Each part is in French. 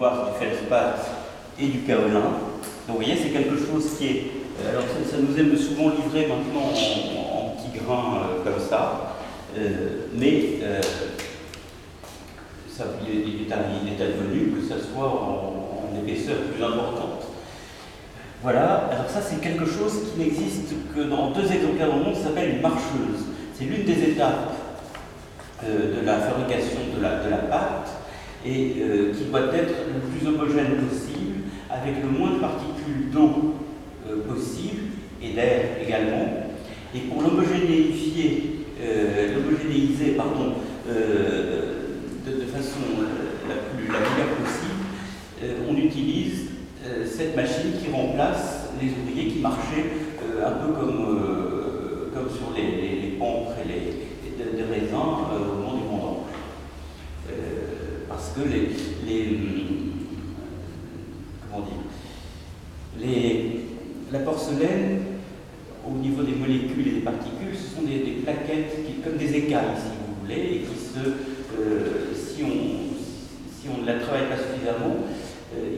quartz, du feldspath et du kaolin. Donc vous voyez, c'est quelque chose qui est... alors ça nous est souvent livré maintenant en petits grains comme ça, mais il est advenu que ça soit en épaisseur plus importante. Voilà, alors ça c'est quelque chose qui n'existe que dans 2 exemplaires au monde, ça s'appelle une marcheuse. C'est l'une des étapes de la fabrication de la pâte et qui doit être le plus homogène possible, avec le moins de particules d'eau possible et d'air également. Et pour l'homogénéiser de façon la meilleure possible, on utilise cette machine qui remplace les ouvriers qui marchaient un peu comme sur les pampres et des raisins au moment du vendange. Parce que la porcelaine, au niveau des molécules et des particules, ce sont des plaquettes comme des écailles, si vous voulez, et qui si on ne la travaille pas suffisamment,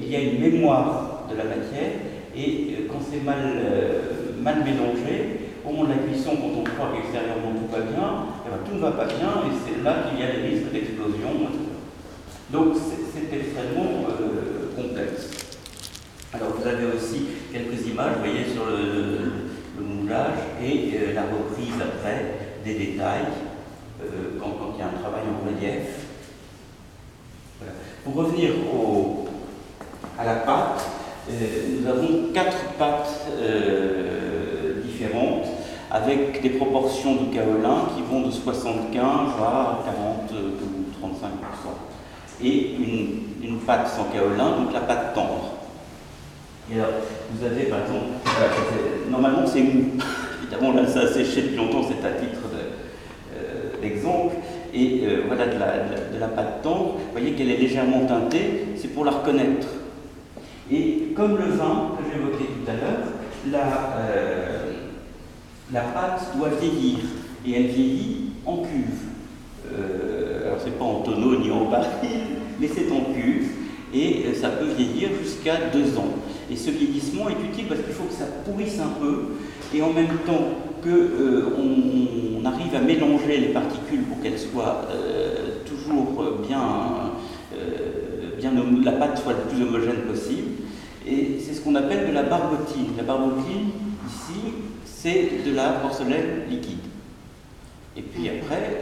il y a une mémoire de la matière, et quand c'est mal mélangé, au moment de la cuisson, quand on croit qu'extérieurement tout va bien, tout ne va pas bien, et c'est là qu'il y a des risques d'explosion, etc. Donc c'est extrêmement complexe. Alors vous avez aussi quelques images, vous voyez, sur le moulage et la reprise après des détails quand il y a un travail en relief. Voilà. Pour revenir à la pâte, nous avons 4 pâtes différentes avec des proportions de kaolin qui vont de 75 à 40 ou 35%. Et une pâte sans kaolin, donc la pâte tendre. Et alors, vous avez par exemple, normalement c'est mou. Évidemment, là ça a séché depuis longtemps, c'est à titre d'exemple. Et voilà de la pâte tendre, vous voyez qu'elle est légèrement teintée, c'est pour la reconnaître. Et comme le vin que j'évoquais tout à l'heure, la pâte doit vieillir, et elle vieillit en cuve. Alors c'est pas en tonneau ni en baril, mais c'est en cuve, et ça peut vieillir jusqu'à 2 ans. Et ce vieillissement est utile parce qu'il faut que ça pourrisse un peu, et en même temps qu'on arrive à mélanger les particules pour qu'elles soient toujours la pâte soit le plus homogène possible. Et c'est ce qu'on appelle de la barbotine. La barbotine, ici, c'est de la porcelaine liquide. Et puis après,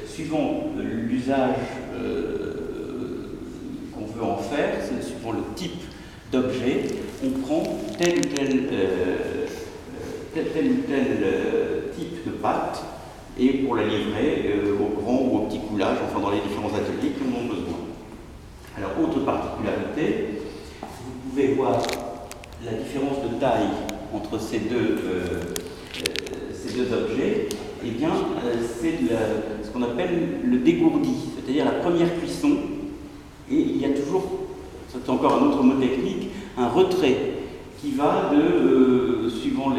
suivant l'usage qu'on veut en faire, suivant le type d'objet, on prend tel ou tel type de pâte, et pour la livrer au grand ou au petit coulage, enfin dans les différents ateliers qui en ont besoin. Alors, autre particularité, vous pouvez voir la différence de taille entre ces deux objets. Eh bien, c'est ce qu'on appelle le dégourdi, c'est-à-dire la première cuisson, et il y a toujours, c'est encore un autre mot technique, un retrait qui va suivant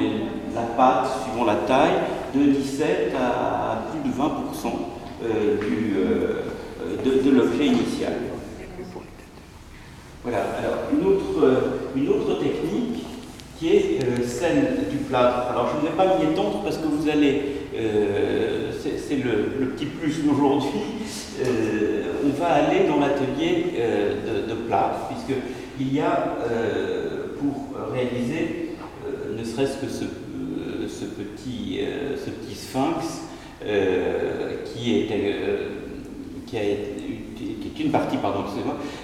la pâte, suivant la taille, de 17 à plus de 20% de l'objet initial. Voilà, alors une autre technique qui est celle du plâtre. Alors je ne vais pas m'y étendre parce que vous allez, c'est le petit plus d'aujourd'hui, on va aller dans l'atelier de plâtre, puisqu'il y a, pour réaliser, ne serait-ce que ce petit sphinx qui est une partie,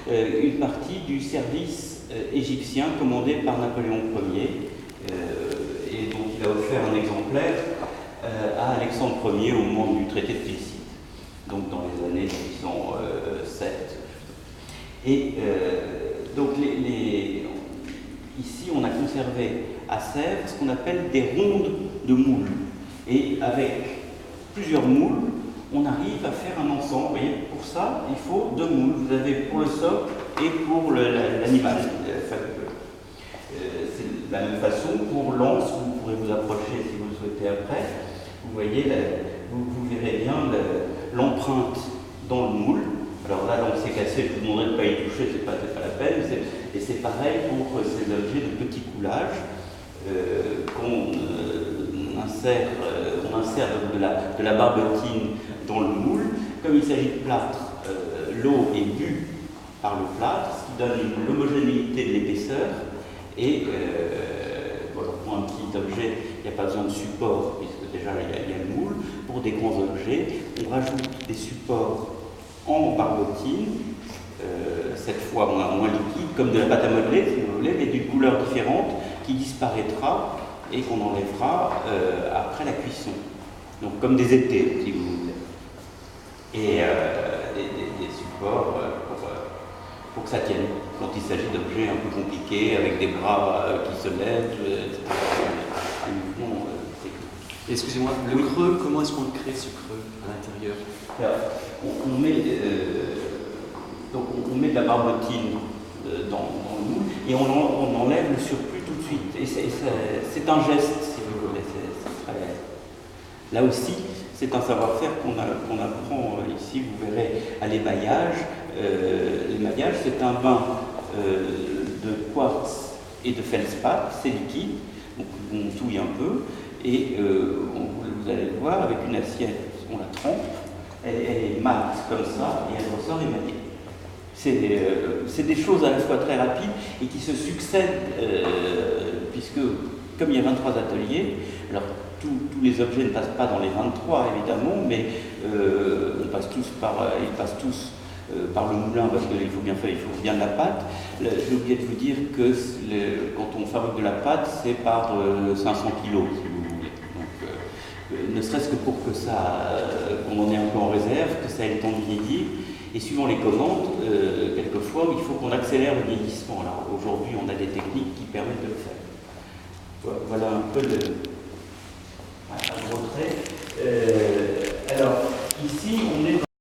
une partie du service égyptien commandé par Napoléon Ier, et dont il a offert un exemplaire à Alexandre Ier au moment du traité de Tilsit, donc dans les années 1807. Et donc ici on a conservé à Sèvres ce qu'on appelle des rondes de moules, et avec plusieurs moules on arrive à faire un ensemble. Vous voyez, pour ça, il faut 2 moules. Vous avez pour le socle et pour l'animal. C'est la même façon pour l'anse, vous pourrez vous approcher si vous le souhaitez après. Vous voyez, vous verrez bien l'empreinte dans le moule. Alors là, l'anse est cassée, je vous demanderai de ne pas y toucher, c'est pas la objets de petit coulage qu'on insère, de la barbotine dans le moule. Comme il s'agit de plâtre, l'eau est bue par le plâtre, ce qui donne l'homogénéité de l'épaisseur. Et voilà, pour un petit objet, il n'y a pas besoin de support, puisque déjà il y a le moule. Pour des grands objets, on rajoute des supports en barbotine, cette fois moins liquide, comme de la pâte à modeler, si vous voulez, mais d'une couleur différente, qui disparaîtra et qu'on enlèvera après la cuisson. Donc comme des étés, si vous voulez. Et des supports pour que ça tienne, quand il s'agit d'objets un peu compliqués, avec des bras qui se lèvent, etc. Excusez-moi, le creux, comment est-ce qu'on le crée, ce creux, à l'intérieur? On met de la barbotine dans le moule et on enlève le surplus tout de suite. Et c'est un geste, si vous voulez. Là aussi, c'est un savoir-faire qu'on apprend ici, vous verrez, à l'émaillage. L'émaillage, c'est un bain de quartz et de feldspath, c'est liquide, donc on touille un peu, et vous allez le voir, avec une assiette, on la trempe, elle est mate comme ça, et elle ressort émaillée. C'est des choses à la fois très rapides et qui se succèdent, puisque comme il y a 23 ateliers, alors tous les objets ne passent pas dans les 23 évidemment, mais ils passent tous par le moulin parce qu'il faut bien de la pâte. J'ai oublié de vous dire que quand on fabrique de la pâte, c'est par 500 kilos, si vous voulez. Donc, ne serait-ce que pour que qu'on en ait un peu en réserve, que ça ait le temps de vieillir. Et suivant les commandes, quelquefois, il faut qu'on accélère le vieillissement. Alors aujourd'hui, on a des techniques qui permettent de le faire. Voilà un peu le retrait. Alors, ici, on est dans